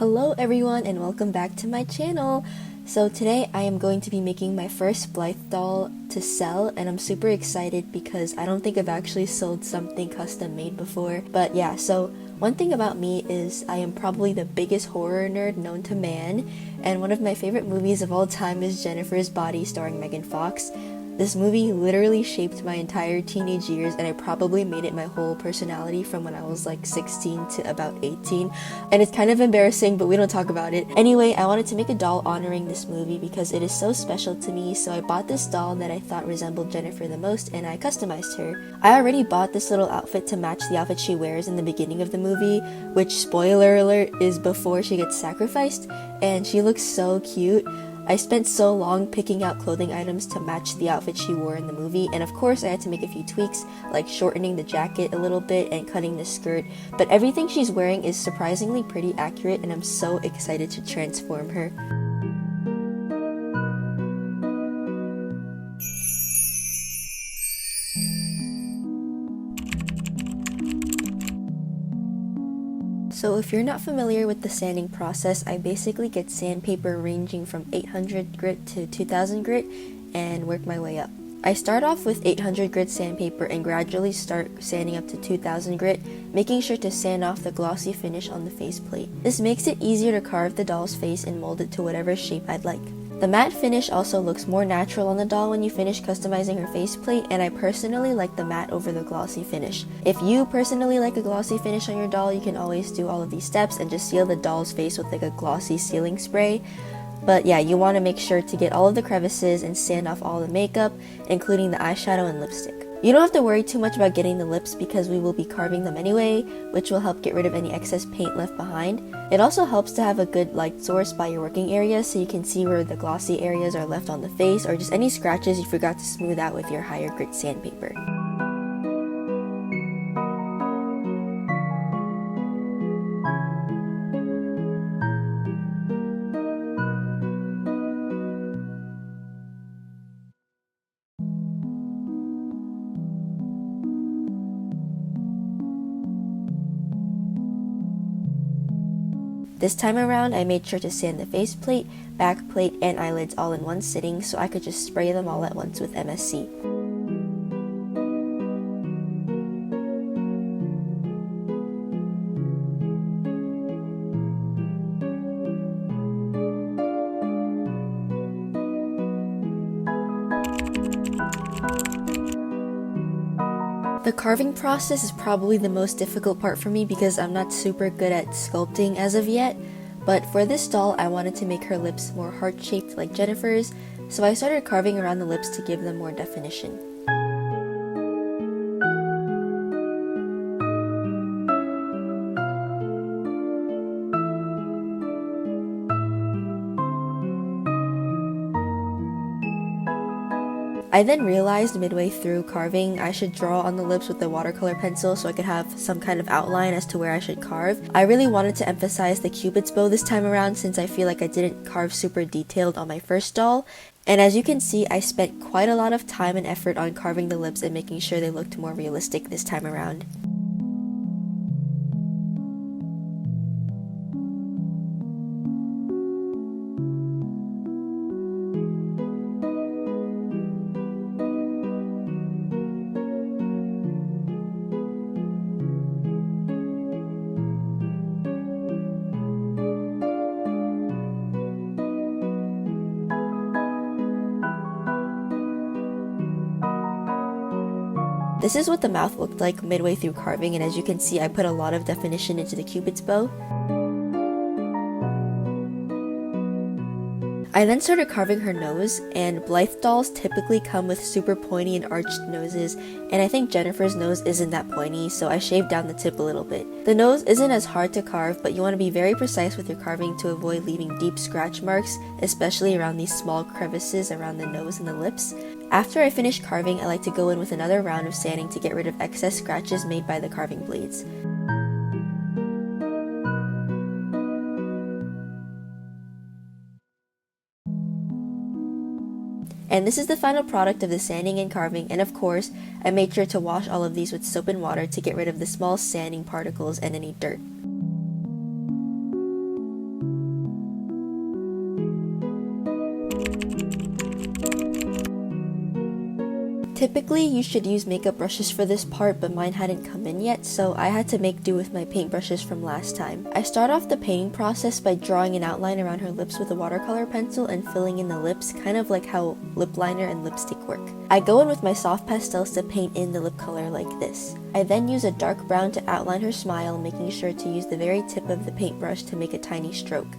Hello everyone and welcome back to my channel. So today I am going to be making my first Blythe doll to sell, and I'm super excited because I don't think I've actually sold something custom made before. But yeah, so one thing about me is I am probably the biggest horror nerd known to man, and one of my favorite movies of all time is Jennifer's Body starring Megan Fox. This movie literally shaped my entire teenage years, and I probably made it my whole personality from when I was like 16 to about 18. And it's kind of embarrassing, but we don't talk about it. Anyway, I wanted to make a doll honoring this movie because it is so special to me, so I bought this doll that I thought resembled Jennifer the most, and I customized her. I already bought this little outfit to match the outfit she wears in the beginning of the movie, which, spoiler alert, is before she gets sacrificed, and she looks so cute. I spent so long picking out clothing items to match the outfit she wore in the movie, and of course I had to make a few tweaks, like shortening the jacket a little bit and cutting the skirt, but everything she's wearing is surprisingly pretty accurate, and I'm so excited to transform her. So if you're not familiar with the sanding process, I basically get sandpaper ranging from 800 grit to 2000 grit and work my way up. I start off with 800 grit sandpaper and gradually start sanding up to 2000 grit, making sure to sand off the glossy finish on the faceplate. This makes it easier to carve the doll's face and mold it to whatever shape I'd like. The matte finish also looks more natural on the doll when you finish customizing her faceplate, and I personally like the matte over the glossy finish. If you personally like a glossy finish on your doll, you can always do all of these steps and just seal the doll's face with like a glossy sealing spray. But yeah, you want to make sure to get all of the crevices and sand off all the makeup, including the eyeshadow and lipstick. You don't have to worry too much about getting the lips because we will be carving them anyway, which will help get rid of any excess paint left behind. It also helps to have a good light source by your working area so you can see where the glossy areas are left on the face or just any scratches you forgot to smooth out with your higher grit sandpaper. This time around, I made sure to sand the faceplate, back plate, and eyelids all in one sitting so I could just spray them all at once with MSC. The carving process is probably the most difficult part for me because I'm not super good at sculpting as of yet, but for this doll I wanted to make her lips more heart-shaped like Jennifer's, so I started carving around the lips to give them more definition. I then realized midway through carving I should draw on the lips with the watercolor pencil so I could have some kind of outline as to where I should carve. I really wanted to emphasize the cupid's bow this time around since I feel like I didn't carve super detailed on my first doll. And as you can see, I spent quite a lot of time and effort on carving the lips and making sure they looked more realistic this time around. This is what the mouth looked like midway through carving, and as you can see I put a lot of definition into the cupid's bow. I then started carving her nose, and Blythe dolls typically come with super pointy and arched noses, and I think Jennifer's nose isn't that pointy, so I shaved down the tip a little bit. The nose isn't as hard to carve, but you want to be very precise with your carving to avoid leaving deep scratch marks, especially around these small crevices around the nose and the lips. After I finish carving, I like to go in with another round of sanding to get rid of excess scratches made by the carving blades. And this is the final product of the sanding and carving, and of course, I made sure to wash all of these with soap and water to get rid of the small sanding particles and any dirt. Typically, you should use makeup brushes for this part, but mine hadn't come in yet, so I had to make do with my paintbrushes from last time. I start off the painting process by drawing an outline around her lips with a watercolor pencil and filling in the lips, kind of like how lip liner and lipstick work. I go in with my soft pastels to paint in the lip color like this. I then use a dark brown to outline her smile, making sure to use the very tip of the paintbrush to make a tiny stroke.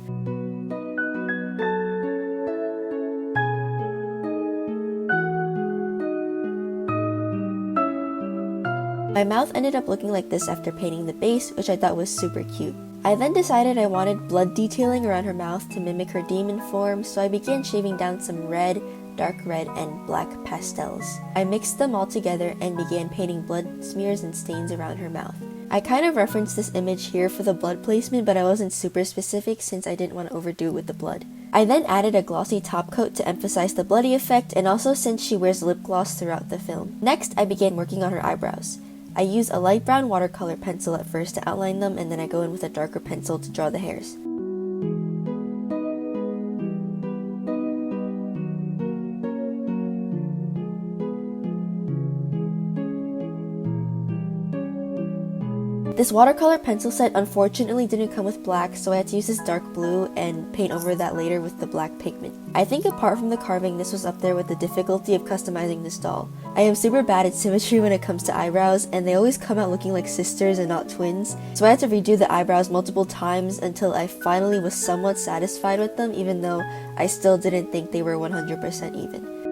My mouth ended up looking like this after painting the base, which I thought was super cute. I then decided I wanted blood detailing around her mouth to mimic her demon form, so I began shaving down some red, dark red, and black pastels. I mixed them all together and began painting blood smears and stains around her mouth. I kind of referenced this image here for the blood placement, but I wasn't super specific since I didn't want to overdo it with the blood. I then added a glossy top coat to emphasize the bloody effect, and also since she wears lip gloss throughout the film. Next, I began working on her eyebrows. I use a light brown watercolor pencil at first to outline them, and then I go in with a darker pencil to draw the hairs. This watercolor pencil set unfortunately didn't come with black, so I had to use this dark blue and paint over that later with the black pigment. I think apart from the carving, this was up there with the difficulty of customizing this doll. I am super bad at symmetry when it comes to eyebrows, and they always come out looking like sisters and not twins, so I had to redo the eyebrows multiple times until I finally was somewhat satisfied with them, even though I still didn't think they were 100% even.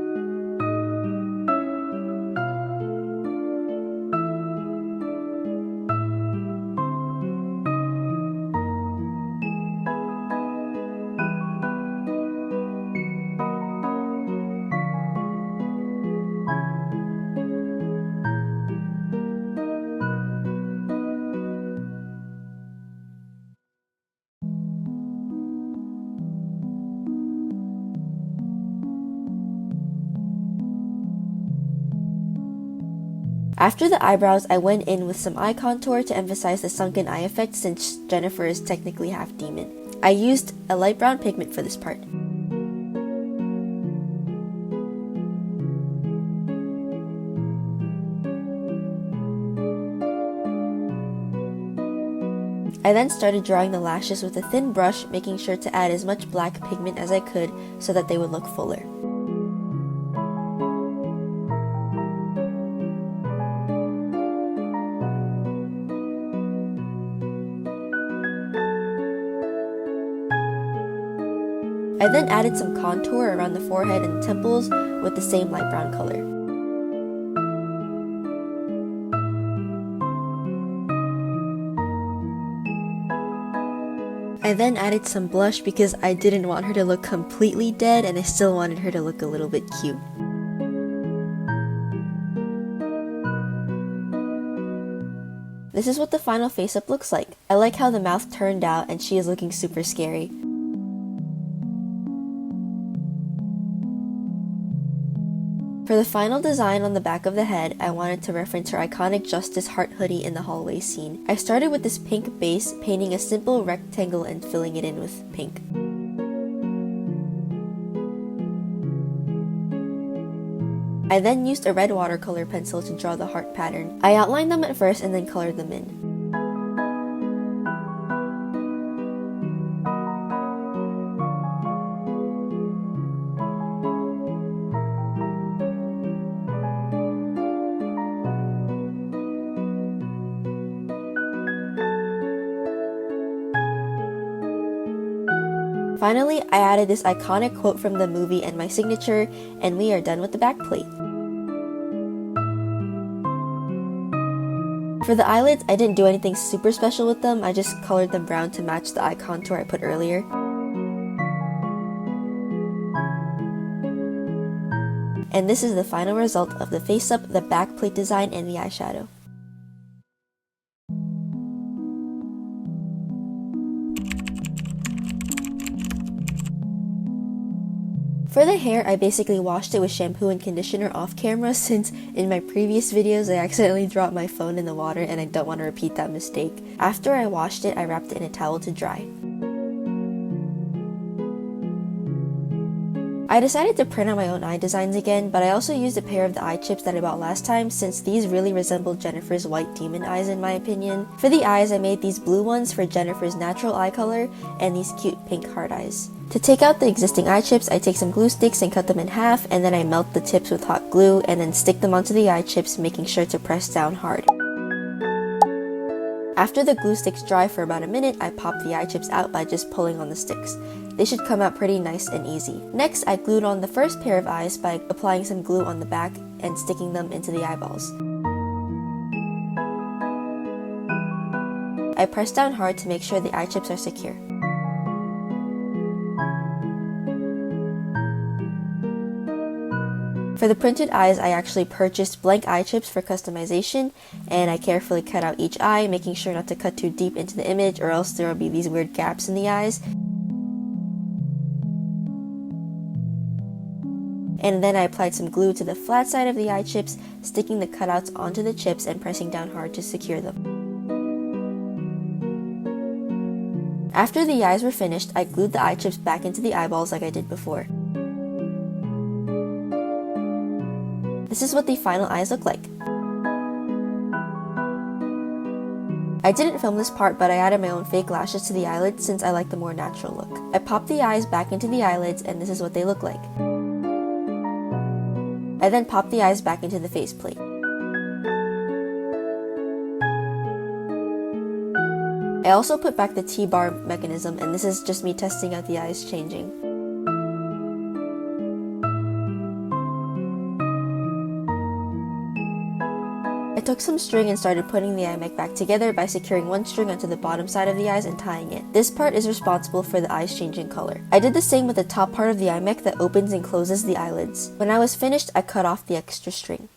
After the eyebrows, I went in with some eye contour to emphasize the sunken eye effect since Jennifer is technically half demon. I used a light brown pigment for this part. I then started drawing the lashes with a thin brush, making sure to add as much black pigment as I could so that they would look fuller. I then added some contour around the forehead and temples with the same light brown color. I then added some blush because I didn't want her to look completely dead and I still wanted her to look a little bit cute. This is what the final face-up looks like. I like how the mouth turned out and she is looking super scary. For the final design on the back of the head, I wanted to reference her iconic Justice Heart hoodie in the hallway scene. I started with this pink base, painting a simple rectangle and filling it in with pink. I then used a red watercolor pencil to draw the heart pattern. I outlined them at first and then colored them in. Finally, I added this iconic quote from the movie and my signature, and we are done with the back plate. For the eyelids, I didn't do anything super special with them, I just colored them brown to match the eye contour I put earlier. And this is the final result of the face-up, the back plate design, and the eyeshadow. For the hair, I basically washed it with shampoo and conditioner off camera since in my previous videos I accidentally dropped my phone in the water and I don't want to repeat that mistake. After I washed it, I wrapped it in a towel to dry. I decided to print out my own eye designs again, but I also used a pair of the eye chips that I bought last time since these really resemble Jennifer's white demon eyes in my opinion. For the eyes, I made these blue ones for Jennifer's natural eye color and these cute pink heart eyes. To take out the existing eye chips, I take some glue sticks and cut them in half, and then I melt the tips with hot glue and then stick them onto the eye chips, making sure to press down hard. After the glue sticks dry for about a minute, I pop the eye chips out by just pulling on the sticks. They should come out pretty nice and easy. Next, I glued on the first pair of eyes by applying some glue on the back and sticking them into the eyeballs. I press down hard to make sure the eye chips are secure. For the printed eyes, I actually purchased blank eye chips for customization, and I carefully cut out each eye, making sure not to cut too deep into the image or else there will be these weird gaps in the eyes. And then I applied some glue to the flat side of the eye chips, sticking the cutouts onto the chips and pressing down hard to secure them. After the eyes were finished, I glued the eye chips back into the eyeballs like I did before. This is what the final eyes look like. I didn't film this part, but I added my own fake lashes to the eyelids since I like the more natural look. I popped the eyes back into the eyelids and this is what they look like. I then popped the eyes back into the faceplate. I also put back the T-bar mechanism, and this is just me testing out the eyes changing. I took some string and started putting the eye mech back together by securing one string onto the bottom side of the eyes and tying it. This part is responsible for the eyes changing color. I did the same with the top part of the eye mech that opens and closes the eyelids. When I was finished, I cut off the extra string.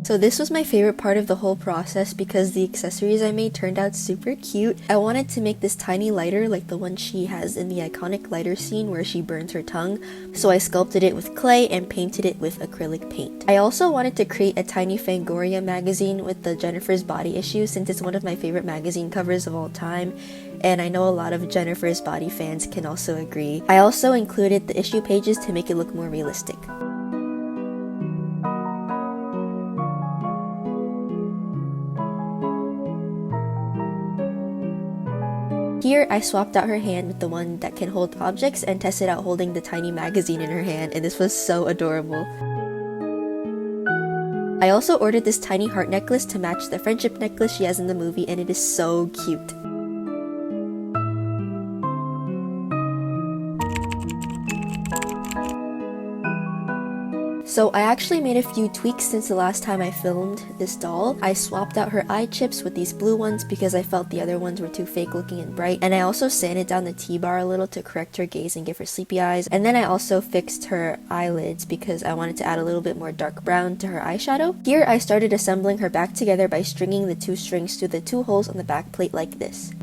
So this was my favorite part of the whole process because the accessories I made turned out super cute. I wanted to make this tiny lighter like the one she has in the iconic lighter scene where she burns her tongue, so I sculpted it with clay and painted it with acrylic paint. I also wanted to create a tiny Fangoria magazine with the Jennifer's Body issue since it's one of my favorite magazine covers of all time, and I know a lot of Jennifer's Body fans can also agree. I also included the issue pages to make it look more realistic. Here, I swapped out her hand with the one that can hold objects and tested out holding the tiny magazine in her hand, and this was so adorable. I also ordered this tiny heart necklace to match the friendship necklace she has in the movie, and it is so cute. So I actually made a few tweaks since the last time I filmed this doll. I swapped out her eye chips with these blue ones because I felt the other ones were too fake looking and bright, and I also sanded down the T-bar a little to correct her gaze and give her sleepy eyes, and then I also fixed her eyelids because I wanted to add a little bit more dark brown to her eyeshadow. Here I started assembling her back together by stringing the two strings through the two holes on the back plate like this.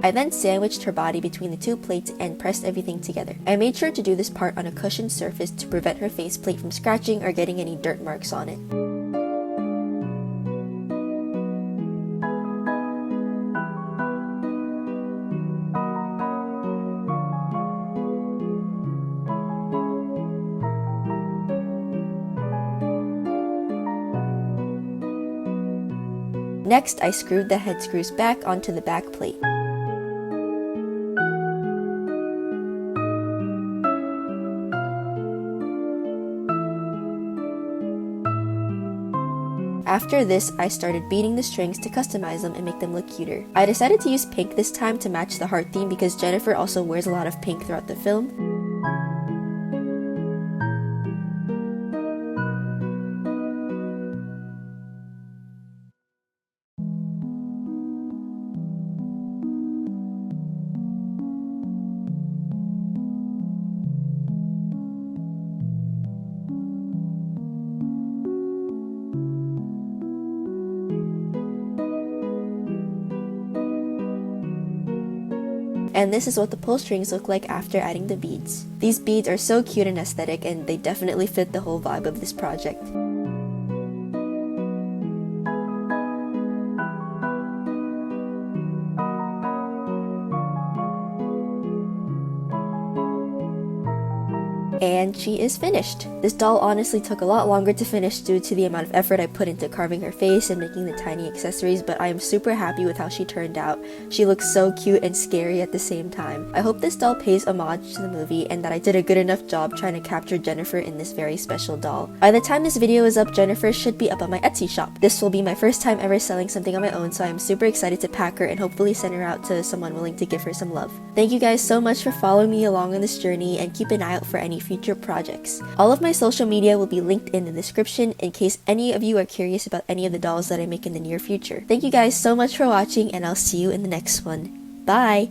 I then sandwiched her body between the two plates and pressed everything together. I made sure to do this part on a cushioned surface to prevent her faceplate from scratching or getting any dirt marks on it. Next, I screwed the head screws back onto the back plate. After this, I started beading the strings to customize them and make them look cuter. I decided to use pink this time to match the heart theme because Jennifer also wears a lot of pink throughout the film. And this is what the pull strings look like after adding the beads. These beads are so cute and aesthetic, and they definitely fit the whole vibe of this project. And she is finished. This doll honestly took a lot longer to finish due to the amount of effort I put into carving her face and making the tiny accessories, but I am super happy with how she turned out. She looks so cute and scary at the same time. I hope this doll pays homage to the movie and that I did a good enough job trying to capture Jennifer in this very special doll. By the time this video is up, Jennifer should be up on my Etsy shop. This will be my first time ever selling something on my own, so I am super excited to pack her and hopefully send her out to someone willing to give her some love. Thank you guys so much for following me along on this journey, and keep an eye out for any future projects. All of my social media will be linked in the description in case any of you are curious about any of the dolls that I make in the near future. Thank you guys so much for watching, and I'll see you in the next one. Bye!